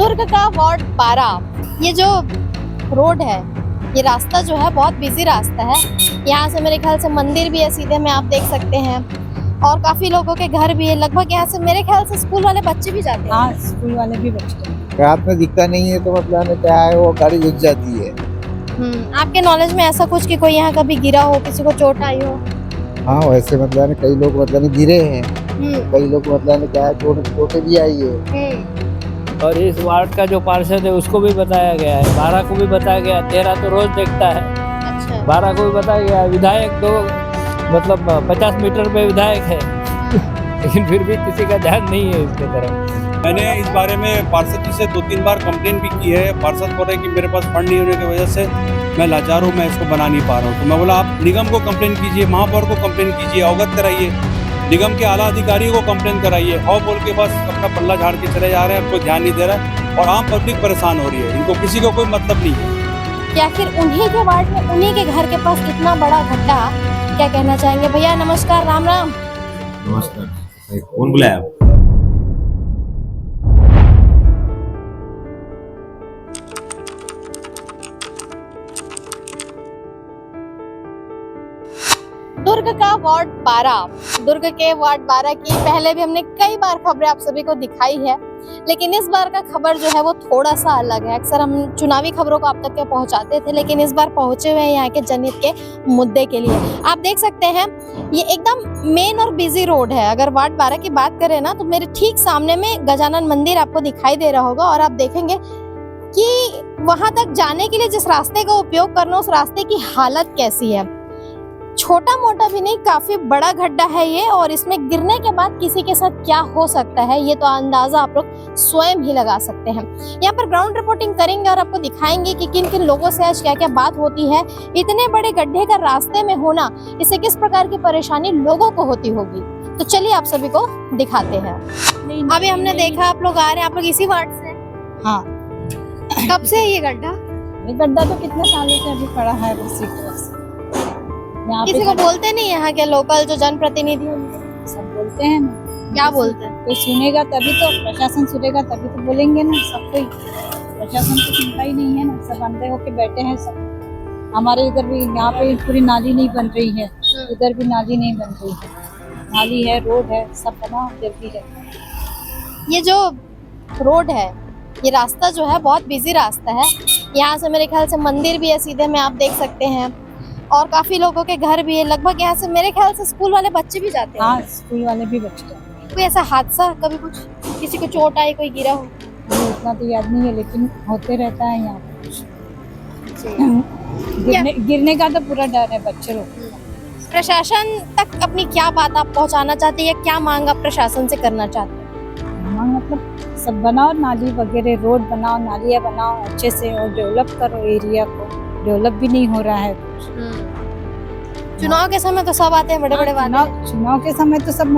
दुर्ग का वार्ड 12 ये जो रोड है, ये रास्ता जो है बहुत बिजी रास्ता है। यहाँ से मेरे ख्याल से मंदिर भी है सीधे में, आप देख सकते हैं, और काफी लोगों के घर भी है। लगभग यहाँ से मेरे ख्याल से स्कूल वाले बच्चे भी जाते हैं। हाँ, स्कूल वाले भी बच्चे हैं। रात में दिखता नहीं है तो मतलब क्या है, वो गाड़ी घुस जाती है। आपके नॉलेज में ऐसा कुछ कि कोई यहाँ कभी गिरा हो, किसी को चोट आई हो? हाँ, वैसे मतलब कई लोग मतलब गिरे हैं, कई लोग मतलब क्या है, चोटें भी आई है। और इस वार्ड का जो पार्षद है उसको भी बताया गया है, 12 को भी बताया गया, 13 तो रोज देखता है। अच्छा। 12 को भी बताया गया, विधायक तो मतलब 50 मीटर पे विधायक है लेकिन फिर भी किसी का ध्यान नहीं है इसके तरफ। मैंने इस बारे में पार्षद जी से 2-3 बार कंप्लेन भी की है। पार्षद बोल रहे कि मेरे पास फंड नहीं होने की वजह से मैं लाचार हूँ, मैं इसको बना नहीं पा रहा हूँ। तो मैं बोला आप निगम को कंप्लेन कीजिए, महापौर को कंप्लेन कीजिए, अवगत कराइए, निगम के आला अधिकारियों को कंप्लेन कराइए। हौ बोल के बस अपना पल्ला झाड़ के चले जा रहे हैं, कोई ध्यान नहीं दे रहा है और आम पब्लिक परेशान हो रही है। इनको किसी को कोई मतलब नहीं है। या फिर उन्हीं के वार्ड में, उन्हीं के घर के पास इतना बड़ा गड्ढा, क्या कहना चाहेंगे? भैया नमस्कार, राम राम। नमस्कार, कौन बुलाया आप? दुर्ग का वार्ड 12, दुर्ग के वार्ड 12 की पहले भी हमने कई बार खबरें आप सभी को दिखाई है, लेकिन इस बार का खबर जो है वो थोड़ा सा अलग है। अक्सर हम चुनावी खबरों को आप तक के पहुंचाते थे, लेकिन इस बार पहुंचे हुए हैं यहाँ के जनहित के मुद्दे के लिए। आप देख सकते हैं ये एकदम मेन और बिजी रोड है। अगर वार्ड 12 की बात करें ना, तो मेरे ठीक सामने में गजानन मंदिर आपको दिखाई दे रहा होगा, और आप देखेंगे कि वहां तक जाने के लिए जिस रास्ते का उपयोग करना, उस रास्ते की हालत कैसी है। छोटा मोटा भी नहीं, काफी बड़ा गड्ढा है ये, और इसमें गिरने के बाद किसी के साथ क्या हो सकता है ये तो अंदाजा आप लोग स्वयं ही लगा सकते हैं। यहाँ पर ग्राउंड रिपोर्टिंग करेंगे और आपको दिखाएंगे कि किन किन लोगों से आज क्या क्या बात होती है। इतने बड़े गड्ढे का रास्ते में होना, इससे किस प्रकार की परेशानी लोगों को होती होगी, तो चलिए आप सभी को दिखाते हैं। अभी हमने देखा आप लोग आ रहे हैं, आप लोग इसी वार्ड से? हाँ। कब से है ये गड्ढा? ये गड्ढा तो कितने सालों से अभी पड़ा है उसी तरह से। यहाँ किसी को बोलते नहीं यहाँ के लोकल जो जनप्रतिनिधि होंगे? सब बोलते हैं ना। क्या बोलते हैं? कोई सुनेगा तभी तो, प्रशासन सुनेगा तभी तो बोलेंगे ना। सब कोई प्रशासन को सुनता ही नहीं है ना, सब अंधे होके बैठे हैं सब। हमारे इधर भी यहाँ पे पूरी नाली नहीं बन रही है, इधर भी नाली नहीं बन रही है। नाली है, रोड है, सब बना जल्दी है। ये जो रोड है, ये रास्ता जो है बहुत बिजी रास्ता है। यहाँ से मेरे ख्याल से मंदिर भी है सीधे में, आप देख सकते हैं, और काफी लोगों के घर भी है। लगभग यहाँ से मेरे ख्याल से स्कूल वाले बच्चे भी जाते हैं। हाँ, स्कूल वाले भी बच्चे हैं। कोई ऐसा हादसा कभी कुछ, किसी को चोट आई, कोई गिरा हो? मुझे इतना तो याद नहीं है, लेकिन होते रहता है यहाँ पे कुछ। गिरने का तो पूरा डर है बच्चे लोग। प्रशासन तक अपनी क्या बात आप पहुँचाना चाहते हैं, या क्या मांग आप प्रशासन से करना चाहते हैं? मतलब सब बनाओ, नाली वगैरह, रोड बनाओ, नालियाँ बनाओ अच्छे से, और डेवलप करो एरिया को। डेवलप भी नहीं हो रहा है कुछ। चुनाव के समय तो सब आते हैं, बड़े बड़े वादे। चुनाव के समय तो सब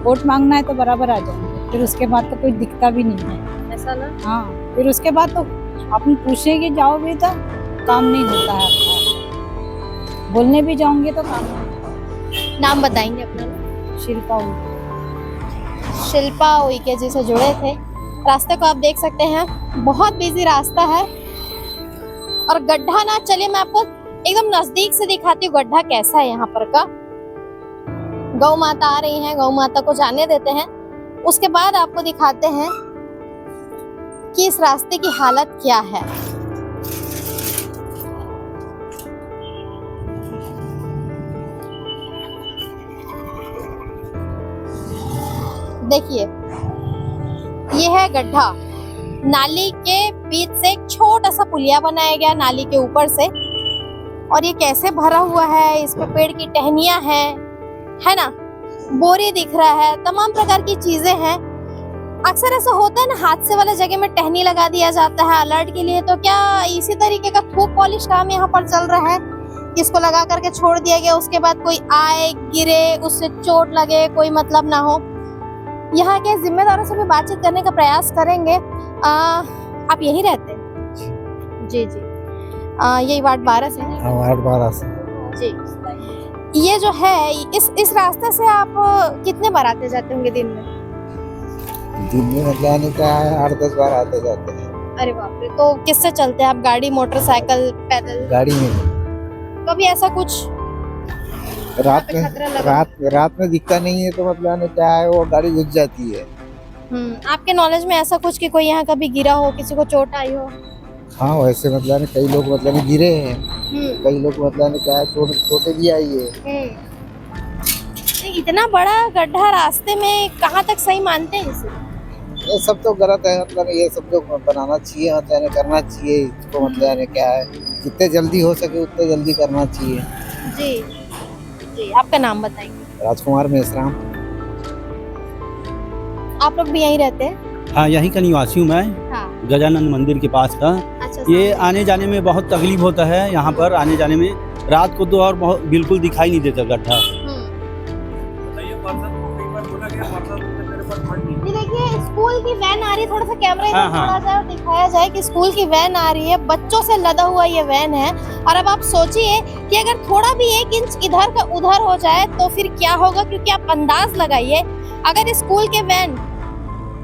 वोट मांगना है तो बराबर आ जाएंगे, फिर उसके बाद तो कोई दिखता भी नहीं है। ऐसा ना? हाँ, फिर उसके बाद तो अपन पूछेंगे जाओगे तो काम नहीं होता है आपका, बोलने भी जाओगे तो काम नहीं होता। नाम बताएंगे अपना? शिल्पा शिल्पा उइके जी से जुड़े थे। रास्ते को आप देख सकते हैं, बहुत बिजी रास्ता है, और गड्ढा ना, चलिए मैं आपको एकदम नजदीक से दिखाती हूँ गड्ढा कैसा है यहाँ पर का। गौ माता आ रही हैं, गौ माता को जाने देते हैं, उसके बाद आपको दिखाते हैं कि इस रास्ते की हालत क्या है। देखिए ये है गड्ढा, नाली के बीच से एक छोटा सा पुलिया बनाया गया नाली के ऊपर से, और ये कैसे भरा हुआ है, इस पे पेड़ की टहनियां हैं, है ना, बोरी दिख रहा है, तमाम प्रकार की चीजें हैं। अक्सर ऐसा होता है ना, हादसे वाले जगह में टहनी लगा दिया जाता है अलर्ट के लिए, तो क्या इसी तरीके का थूक पॉलिश काम यहाँ पर चल रहा है? इसको लगा करके छोड़ दिया गया, उसके बाद कोई आए, गिरे, उससे चोट लगे, कोई मतलब ना हो। यहाँ के जिम्मेदारों से भी बातचीत करने का प्रयास करेंगे। आप यहीं रहते हैं? जी जी। यही वार्ड 12 से है? हाँ, वार्ड 12 से। जी। ये जो है, इस रास्ते से आप कितने बार आते जाते होंगे दिन में? दिन में मतलब यानी क्या है 8-10 बार आते जाते हैं अरे बाप रे, तो किससे चलते हैं आप? गाड़ी, मोटरसाइकिल, पैदल? गाड़ी में। कभी ऐसा कुछ रात पे में खतरा लगा? रात में दिखता नहीं है तो मतलब यानी क्या है वो गाड़ी घुस जाती है। आपके नॉलेज में ऐसा कुछ कि कोई यहाँ कभी गिरा हो, किसी को चोट आई हो? हाँ वैसे मतलब यानी कई लोग मतलब यानी गिरे हैं, कई लोग मतलब यानी क्या है चोटें भी आई है। इतना बड़ा गड्ढा रास्ते में कहाँ तक सही मानते हैं इसे? ये सब तो गलत है, मतलब ये सब तो बनाना चाहिए, मतलब यानी करना चाहिए इसको, मतलब यानी क्या है जितने जल्दी हो सके उतने जल्दी करना चाहिए। जी जी, आपका नाम बताएंगे? राजकुमार मेसराम। आप लोग भी यहीं रहते हैं? हाँ, यहीं का निवासी हूँ मैं, हाँ। गजानन मंदिर के पास का। अच्छा, ये आने जाने में बहुत तकलीफ होता है यहाँ पर आने जाने में। रात को तो और बहुत बिल्कुल दिखाई नहीं देता गड्ढा। ये देखिए स्कूल की वैन आ रही है, थोड़ा सा कैमरा इधर हाँ, हाँ। थोड़ा सा दिखाया जाए कि स्कूल की वैन आ रही है, बच्चों से लदा हुआ ये वैन है। और अब आप सोचिए कि अगर थोड़ा भी 1 इंच इधर का उधर हो जाए तो फिर क्या होगा, क्योंकि आप अंदाज लगाइए अगर स्कूल के वैन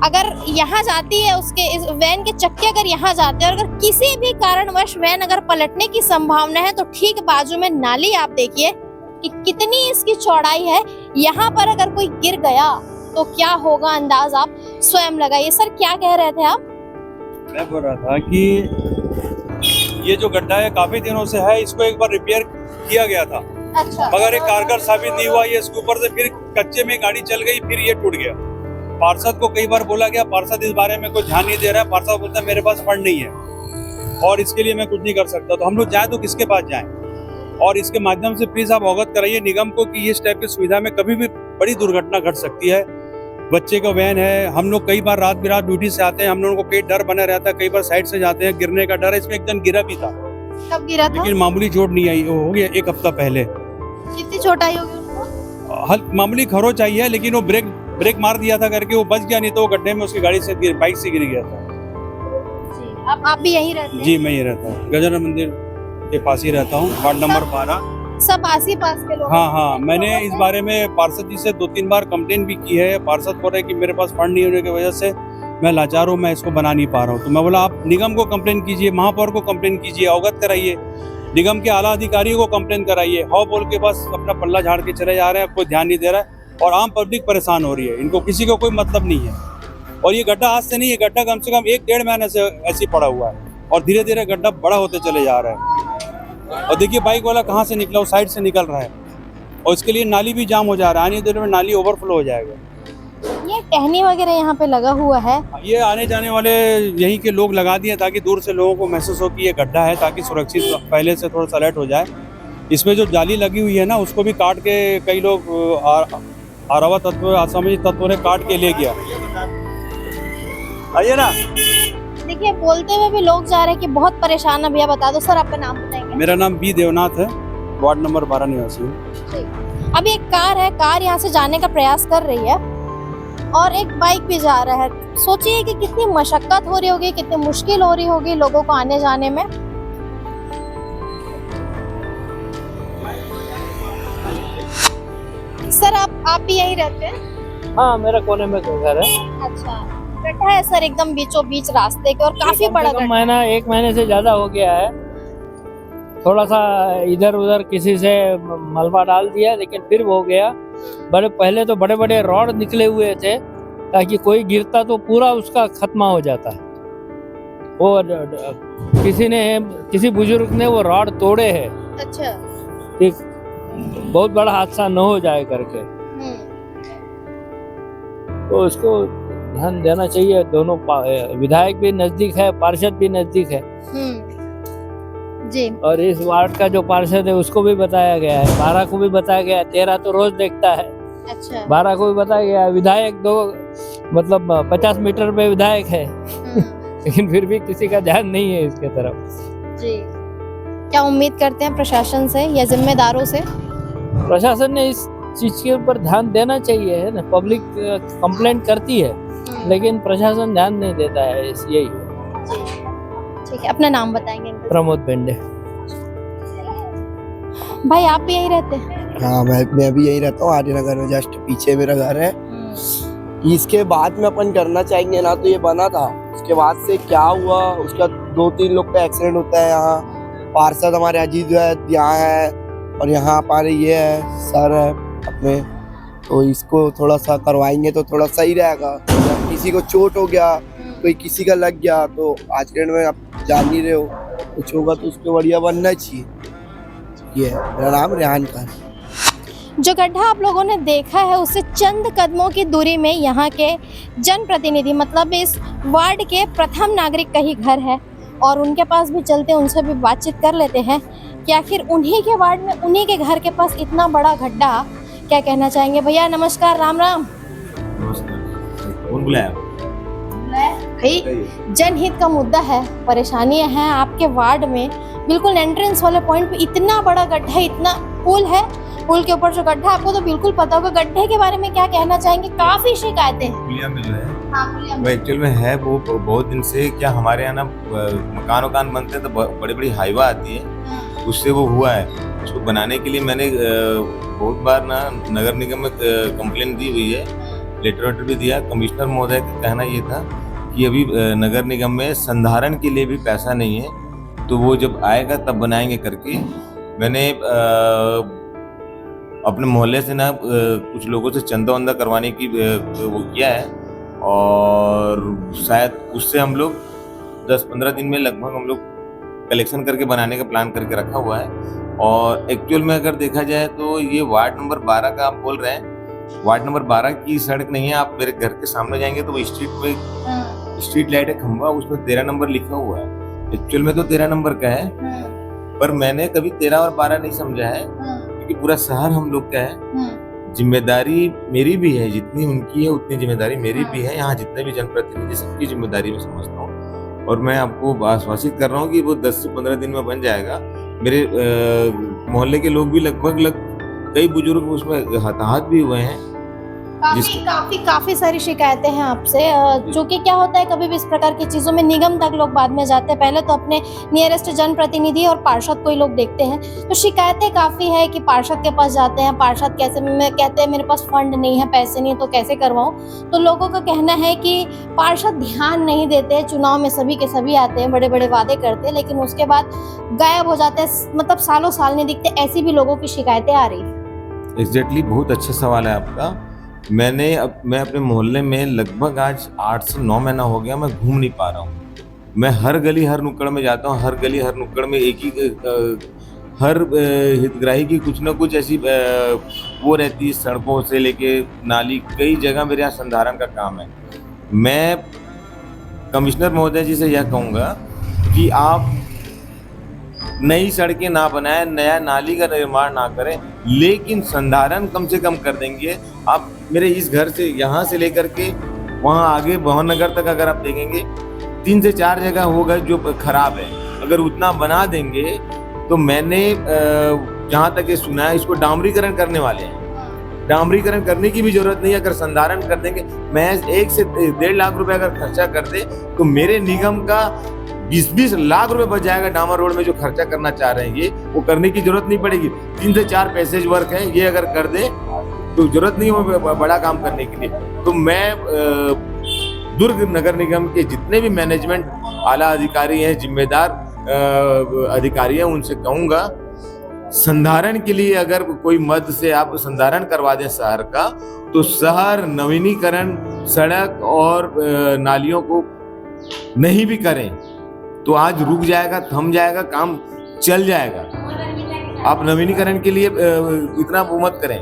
अगर यहाँ जाती है, उसके इस वैन के चक्के अगर यहाँ जाते हैं और अगर किसी भी कारणवश वैन अगर पलटने की संभावना है तो ठीक बाजू में नाली आप देखिए कि कितनी इसकी चौड़ाई है। यहाँ पर अगर कोई गिर गया तो क्या होगा, अंदाज आप स्वयं लगाइए। सर क्या कह रहे थे आप? मैं बोल रहा था कि ये जो गड्ढा है काफी दिनों से है, इसको एक बार रिपेयर किया गया था, अच्छा, मगर एक कारगर साबित नहीं हुआ। ये इसके ऊपर से फिर कच्चे में गाड़ी चल गई, फिर ये टूट गया। पार्षद को कई बार बोला गया, पार्षद इस बारे में कोई ध्यान नहीं दे रहा है। पार्षद बोलता है मेरे पास फंड नहीं है और इसके लिए मैं कुछ नहीं कर सकता। तो हम लोग जाए तो किसके पास जाएं? और इसके माध्यम से प्लीज आप अवगत कराइए निगम को कि इस टाइप की सुविधा में कभी भी बड़ी दुर्घटना घट सकती है। बच्चे का वैन है, हम लोग कई बार रात बिरात ड्यूटी से आते हैं, हम लोगों को कई डर बना रहता है, कई बार साइड से जाते हैं, गिरने का डर है। इसमें एक जन गिरा भी था, कब गिरा था? लेकिन मामूली चोट नहीं आई, हो गया 1 हफ्ता पहले। कितनी चोट आई होगी उनको? हल्की मामूली खरोच आई है, लेकिन वो ब्रेक मार दिया था करके वो बच गया, नहीं तो वो गड्ढे में उसकी गाड़ी से बाइक से गिर गया था। जी, आप भी यहीं रहते हैं? जी मैं ये रहता हूँ, गजानन मंदिर के पास ही रहता हूँ, वार्ड नंबर 12। सब आस ही पास के लोग? हाँ, मैंने इस बारे में पार्षद जी से 2-3 बार कंप्लेन भी की है। पार्षद बोल रहे कि मेरे पास फंड नहीं होने की वजह से मैं लाचार हूँ, मैं इसको बना नहीं पा रहा हूँ। तो मैं बोला आप निगम को कंप्लेन कीजिए, महापौर को कंप्लेन कीजिए, अवगत कराइए, निगम के आला अधिकारियों को कंप्लेन कराइए। हाँ बोल के बस अपना पल्ला झाड़ के चले जा रहे हैं, कोई ध्यान नहीं दे रहा है और आम पब्लिक परेशान हो रही है। इनको किसी को कोई मतलब नहीं है। और ये गड्ढा आज से नहीं है, गड्ढा कम से कम 1-1.5 महीने से ऐसे पड़ा हुआ है और धीरे धीरे गड्ढा बड़ा होते चले जा रहा है। और देखिए बाइक वाला कहाँ से निकला, वो साइड से निकल रहा है और इसके लिए नाली भी जाम हो जा रहा है, आने देर में नाली ओवरफ्लो हो जाएगा। ये टहनी वगैरह यहाँ पे लगा हुआ है? ये आने जाने वाले यहीं के लोग लगा दिए ताकि दूर से लोगों को महसूस हो कि ये गड्ढा है, ताकि सुरक्षित पहले से थोड़ा सा अलर्ट हो जाए। इसमें जो जाली लगी हुई है ना, उसको भी काट के कई लोग आरावा तत्व, असामाजिक तत्वों ने काट के ले गया। आइए ना। देखिए बोलते हुए भी लोग जा रहे हैं कि बहुत परेशान है। भैया बता दो सर, आपका नाम बताएंगे? मेरा नाम बी देवनाथ है, वार्ड नंबर 12 निवासी हूँ। अभी एक कार है, कार यहाँ से जाने का प्रयास कर रही है और एक बाइक भी जा रहा है। सोचिए कि कितनी मशक्कत हो रही होगी, कितनी मुश्किल हो रही होगी लोगों को आने जाने में। सर आप भी यहीं रहते हैं? हाँ, मेरा कोने में घर है। अच्छा, गड्ढा है सर एकदम बीचों बीच रास्ते के और काफी बड़ा गड्ढा। 1 महीने से ज्यादा हो गया है। थोड़ा सा इधर उधर किसी से मलबा डाल दिया, लेकिन फिर हो गया। पहले तो बड़े बड़े रॉड निकले हुए थे ताकि कोई गिरता तो पूरा उसका खत्मा हो जाता। और किसी बुजुर्ग ने वो रॉड तोड़े हैं। अच्छा, एक बहुत बड़ा हादसा न हो जाए करके, तो उसको ध्यान देना चाहिए। दोनों विधायक भी नजदीक है, पार्षद भी नजदीक है जी। और इस वार्ड का जो पार्षद है उसको भी बताया गया है, 12 को भी बताया गया है, 13 तो रोज देखता है। अच्छा, 12 को भी बताया गया है। विधायक 2 मतलब 50 मीटर पे विधायक है लेकिन फिर भी किसी का ध्यान नहीं है इसके तरफ जी। क्या उम्मीद करते हैं प्रशासन से या जिम्मेदारों से? प्रशासन ने इस चीज के ऊपर ध्यान देना चाहिए, है ना। पब्लिक कंप्लेंट करती है लेकिन प्रशासन ध्यान नहीं देता है, यही है। ठीक है, अपना नाम बताएंगे? प्रमोद बेंडे। भाई आप भी यहीं रहते हैं? हाँ मैं भी यही रहता हूँ, आर्य नगर में जस्ट पीछे मेरा घर है। इसके बाद में अपन करना चाहेंगे ना, तो ये बना था, उसके बाद से क्या हुआ, उसका 2-3 लोग का एक्सीडेंट होता है। यहाँ पार्षद हमारे अजीत यहाँ है, और यहाँ हमारे ये है सर है अपने, तो इसको थोड़ा सा करवाएंगे तो थोड़ा सही रहेगा। किसी को चोट हो गया, कोई किसी का लग गया, तो आज के डेट में आप जान नहीं रहे हो, कुछ होगा तो उसको बढ़िया बनना चाहिए। ये है, मेरा नाम रेहान खान। जो गड्ढा आप लोगों ने देखा है उससे चंद कदमों की दूरी में यहाँ के जनप्रतिनिधि मतलब इस वार्ड के प्रथम नागरिक का ही घर है, और उनके पास भी चलते हैं, उनसे भी बातचीत कर लेते हैं कि आखिर उन्हीं के वार्ड में उन्हीं के घर के पास इतना बड़ा गड्ढा, क्या कहना चाहेंगे। भैया नमस्कार, राम राम। नमस्कार। कौन बुलाया आपको? भाई जनहित का मुद्दा है, परेशानियां हैं आपके वार्ड में, बिल्कुल एंट्रेंस वाले पॉइंट पे इतना बड़ा गड्ढा, इतना पुल है, पुल के ऊपर जो गड्ढा, आपको तो बिल्कुल पता होगा। गड्ढे के बारे में क्या कहना चाहेंगे? काफी शिकायतें हैं। पुलिया में जो है हाँ, वो एक्चुअल में है, वो बहुत दिन से क्या हमारे यहाँ ना मकान बनते हैं तो बड़ी बड़ी हाईवा आती है, उससे वो हुआ है। उसको बनाने के लिए मैंने बहुत बार ना नगर निगम में कंप्लेन दी हुई है, लेटर वेटर भी दिया। कमिश्नर महोदय का कहना ये था कि अभी नगर निगम में संधारण के लिए भी पैसा नहीं है, तो वो जब आएगा तब बनाएंगे करके। मैंने अपने मोहल्ले से ना कुछ लोगों से चंदा वंदा करवाने की वो किया है, और शायद उससे हम लोग 10-15 दिन में लगभग हम लोग कलेक्शन करके बनाने का प्लान करके रखा हुआ है। और एक्चुअल में अगर देखा जाए तो ये वार्ड नंबर 12 का आप बोल रहे हैं, वार्ड नंबर 12 की सड़क नहीं है। आप मेरे घर के सामने जाएंगे तो वो स्ट्रीट लाइट है, खंभा, उसमें 13 नंबर लिखा हुआ है। एक्चुअल में तो 13 नंबर का है, पर मैंने कभी 13 और 12 नहीं समझा है, क्योंकि पूरा शहर हम लोग का है। जिम्मेदारी मेरी भी है, जितनी उनकी है उतनी जिम्मेदारी मेरी भी है। यहाँ जितने भी जनप्रतिनिधि सबकी जिम्मेदारी मैं समझता हूँ, और मैं आपको आश्वासित कर रहा हूँ कि वो 10 से 15 दिन में बन जाएगा। मेरे मोहल्ले के लोग भी लगभग कई बुजुर्ग उसमें हताहत भी हुए हैं। काफी सारी शिकायतें हैं आपसे, जो कि क्या होता है, कभी भी इस प्रकार की चीजों में निगम तक लोग बाद में जाते हैं, पहले तो अपने नियरेस्ट जनप्रतिनिधि और पार्षद को ही लोग देखते हैं। तो शिकायतें काफी है कि पार्षद के पास जाते हैं, पार्षद कहते हैं मेरे पास फंड नहीं है, पैसे नहीं, तो कैसे करवाऊं। तो लोगों का कहना है कि पार्षद ध्यान नहीं देते, चुनाव में सभी के सभी आते हैं, बड़े बड़े वादे करते हैं, लेकिन उसके बाद गायब हो जाते हैं, मतलब सालों साल नहीं दिखते। ऐसी भी लोगों की शिकायतें आ रही है। एग्जैक्टली, बहुत अच्छा सवाल है आपका। मैं अपने मोहल्ले में लगभग आज 8 से 9 महीना हो गया मैं घूम नहीं पा रहा हूँ। मैं हर गली हर नुक्कड़ में जाता हूँ, हर गली हर नुक्कड़ में एक ही हर हितग्राही की कुछ ना कुछ ऐसी वो रहती है, सड़कों से लेके नाली, कई जगह मेरे यहाँ संधारण का काम है। मैं कमिश्नर महोदय जी से यह कहूँगा कि आप नई सड़कें ना बनाएं, नया नाली का निर्माण ना करें, लेकिन संधारण कम से कम कर देंगे। आप मेरे इस घर से यहाँ से लेकर के वहाँ आगे भवन नगर तक अगर आप देखेंगे 3 से 4 जगह होगा जो खराब है, अगर उतना बना देंगे तो मैंने जहाँ तक ये सुना है इसको डामरीकरण करने वाले हैं। डामरीकरण करने की भी जरूरत नहीं है, अगर संधारण कर देंगे, मैं 1 से 1.5 लाख रुपए अगर खर्चा कर दे तो मेरे निगम का 20-20 लाख रुपए बच जाएगा। डामर रोड में जो खर्चा करना चाह रहे हैं ये वो करने की जरूरत नहीं पड़ेगी। 3 से 4 पैसेज वर्क है, ये अगर कर दे तो जरूरत नहीं है बड़ा काम करने के लिए। तो मैं दुर्ग नगर निगम के जितने भी मैनेजमेंट आला अधिकारी हैं, जिम्मेदार अधिकारी हैं, उनसे कहूँगा संधारण के लिए अगर कोई मद से आप संधारण करवा दें शहर का, तो शहर नवीनीकरण, सड़क और नालियों को नहीं भी करें तो आज रुक जाएगा, थम जाएगा, काम चल जाएगा। आप नवीनीकरण के लिए इतना वो मत करें।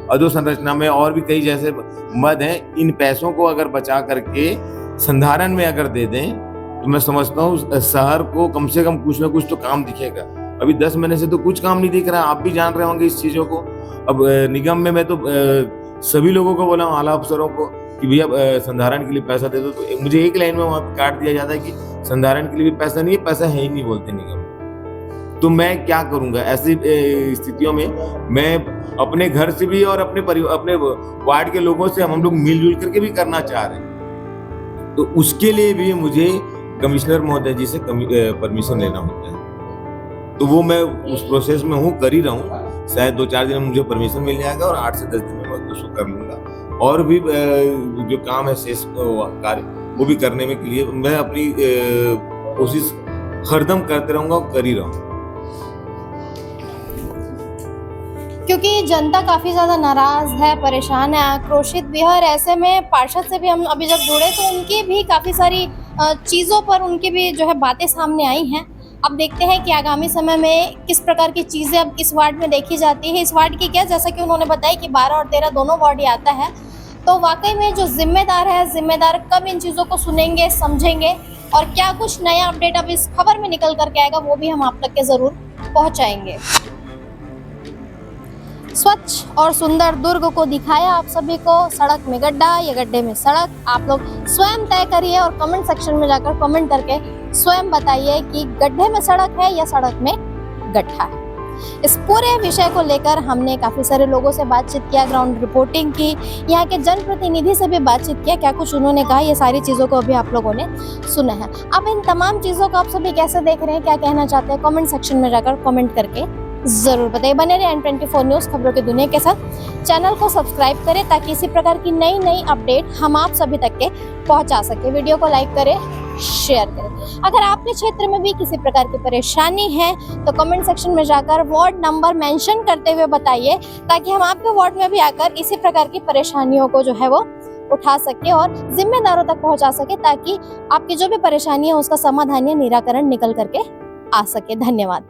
अधोसंरचना में और भी कई जैसे मद हैं, इन पैसों को अगर बचा करके संधारण में अगर दे दें तो मैं समझता हूँ शहर को कम से कम कुछ ना कुछ तो काम दिखेगा। अभी 10 महीने से तो कुछ काम नहीं दिख रहा, आप भी जान रहे होंगे इस चीज़ों को। अब निगम में मैं तो सभी लोगों को बोला हूँ, आला अफसरों को, कि भैया संधारण के लिए पैसा दे दो, तो मुझे एक लाइन में वहाँ पे काट दिया जाता है कि संधारण के लिए भी पैसा नहीं है, पैसा है ही नहीं बोलते निगम। तो मैं क्या करूँगा ऐसी स्थितियों में? मैं अपने घर से भी और अपने वार्ड के लोगों से हम लोग मिलजुल करके भी करना चाह रहे हैं, तो उसके लिए भी मुझे कमिश्नर महोदय जी से परमिशन लेना होता है। तो वो मैं उस प्रोसेस में हूँ, कर ही रहा हूँ। शायद 2-4 दिन में मुझे परमिशन मिल जाएगा और 8 से 10 दिन में मैं उसको कर लूँगा। और भी जो काम है शेष कार्य वो भी करने में के लिए मैं अपनी कोशिश हरदम करते रहूंगा और कर ही रहूंगा। क्योंकि जनता काफी ज्यादा नाराज है, परेशान है, आक्रोशित भी है और ऐसे में पार्षद से भी हम अभी जब जुड़े तो उनकी भी काफी सारी चीजों पर उनकी भी जो है बातें सामने आई हैं। अब देखते हैं कि आगामी समय में किस प्रकार की चीजें अब इस वार्ड में देखी जाती है। इस वार्ड की क्या, जैसा कि उन्होंने बताया कि 12 और 13 दोनों वार्ड ही आता है, तो वाकई में जो जिम्मेदार कब इन चीज़ों को सुनेंगे, समझेंगे और क्या कुछ नया अपडेट अब इस खबर में निकल करके आएगा वो भी हम आप तक के ज़रूर पहुंचाएंगे। स्वच्छ और सुंदर दुर्ग को दिखाया आप सभी को, सड़क में गड्ढा या गड्ढे में सड़क, आप लोग स्वयं तय करिए और कमेंट सेक्शन में जाकर कमेंट करके स्वयं बताइए कि गड्ढे में सड़क है या सड़क में गड्ढा है। इस पूरे विषय को लेकर हमने काफ़ी सारे लोगों से बातचीत किया, ग्राउंड रिपोर्टिंग की, यहाँ के जनप्रतिनिधि से भी बातचीत किया, क्या कुछ उन्होंने कहा, ये सारी चीज़ों को अभी आप लोगों ने सुना है। अब इन तमाम चीज़ों को आप सभी कैसे देख रहे हैं, क्या कहना चाहते हैं, कमेंट सेक्शन में जाकर कमेंट करके ज़रूर बताइए। बने रहे N24 न्यूज़ खबरों की दुनिया के साथ। चैनल को सब्सक्राइब करें ताकि इसी प्रकार की नई अपडेट हम आप सभी तक के पहुंचा सके। वीडियो को लाइक करें, शेयर करें। अगर आपके क्षेत्र में भी किसी प्रकार की परेशानी है तो कमेंट सेक्शन में जाकर वार्ड नंबर मेंशन करते हुए बताइए ताकि हम आपके वार्ड में भी आकर इसी प्रकार की परेशानियों को जो है वो उठा सके और जिम्मेदारों तक पहुंचा सके ताकि आपकी जो भी परेशानी है उसका समाधान या निराकरण निकल करके आ सके। धन्यवाद।